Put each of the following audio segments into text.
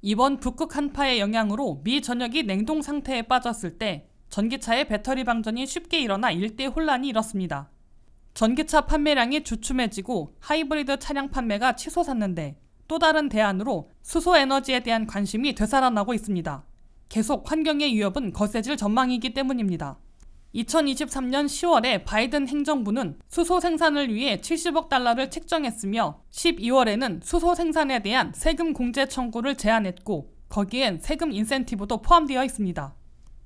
이번 북극 한파의 영향으로 미 전역이 냉동 상태에 빠졌을 때 전기차의 배터리 방전이 쉽게 일어나 일대 혼란이 일었습니다. 전기차 판매량이 주춤해지고 하이브리드 차량 판매가 치솟았는데 또 다른 대안으로 수소 에너지에 대한 관심이 되살아나고 있습니다. 계속 환경의 위협은 거세질 전망이기 때문입니다. 2023년 10월에 바이든 행정부는 수소 생산을 위해 70억 달러를 책정했으며 12월에는 수소 생산에 대한 세금 공제 청구를 제안했고 거기엔 세금 인센티브도 포함되어 있습니다.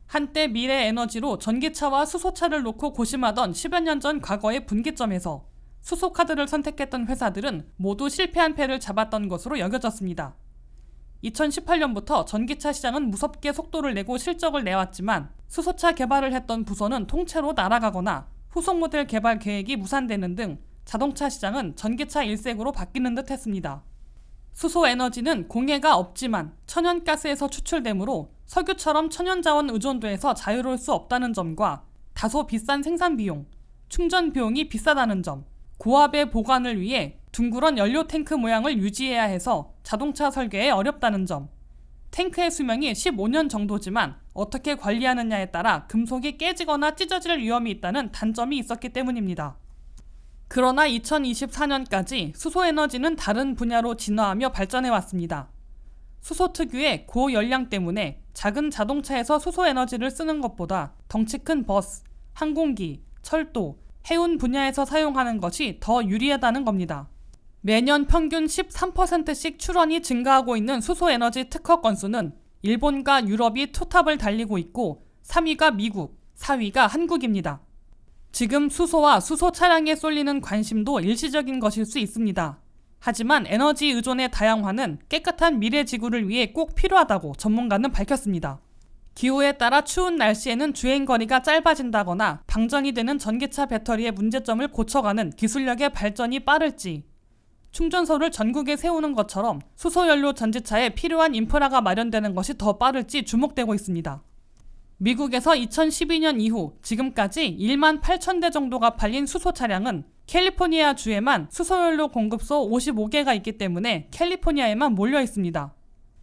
한때 미래에너지로 전기차와 수소차를 놓고 고심하던 10여 년 전 과거의 분기점에서 수소카드를 선택했던 회사들은 모두 실패한 패를 잡았던 것으로 여겨졌습니다. 2018년부터 전기차 시장은 무섭게 속도를 내고 실적을 내왔지만 수소차 개발을 했던 부서는 통째로 날아가거나 후속 모델 개발 계획이 무산되는 등 자동차 시장은 전기차 일색으로 바뀌는 듯 했습니다. 수소에너지는 공해가 없지만 천연가스에서 추출되므로 석유처럼 천연자원 의존도에서 자유로울 수 없다는 점과 다소 비싼 생산 비용, 충전 비용이 비싸다는 점, 고압의 보관을 위해 둥그런 연료 탱크 모양을 유지해야 해서 자동차 설계에 어렵다는 점, 탱크의 수명이 15년 정도지만 어떻게 관리하느냐에 따라 금속이 깨지거나 찢어질 위험이 있다는 단점이 있었기 때문입니다. 그러나 2024년까지 수소에너지는 다른 분야로 진화하며 발전해왔습니다. 수소 특유의 고열량 때문에 작은 자동차에서 수소에너지를 쓰는 것보다 덩치 큰 버스, 항공기, 철도, 해운 분야에서 사용하는 것이 더 유리하다는 겁니다. 매년 평균 13%씩 출원이 증가하고 있는 수소에너지 특허 건수는 일본과 유럽이 투탑을 달리고 있고 3위가 미국, 4위가 한국입니다. 지금 수소와 수소 차량에 쏠리는 관심도 일시적인 것일 수 있습니다. 하지만 에너지 의존의 다양화는 깨끗한 미래 지구를 위해 꼭 필요하다고 전문가는 밝혔습니다. 기후에 따라 추운 날씨에는 주행거리가 짧아진다거나 방전이 되는 전기차 배터리의 문제점을 고쳐가는 기술력의 발전이 빠를지, 충전소를 전국에 세우는 것처럼 수소연료 전지차에 필요한 인프라가 마련되는 것이 더 빠를지 주목되고 있습니다. 미국에서 2012년 이후 지금까지 1만 8천 대 정도가 팔린 수소 차량은 캘리포니아 주에만 수소연료 공급소 55개가 있기 때문에 캘리포니아에만 몰려 있습니다.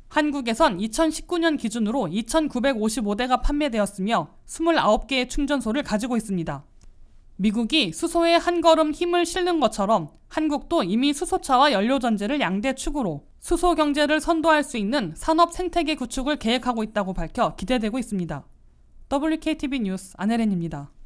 한국에선 2019년 기준으로 2,955대가 판매되었으며 29개의 충전소를 가지고 있습니다. 미국이 수소에 한 걸음 힘을 실는 것처럼 한국도 이미 수소차와 연료전지를 양대 축으로 수소 경제를 선도할 수 있는 산업 생태계 구축을 계획하고 있다고 밝혀 기대되고 있습니다. WKTV 뉴스 안혜린입니다.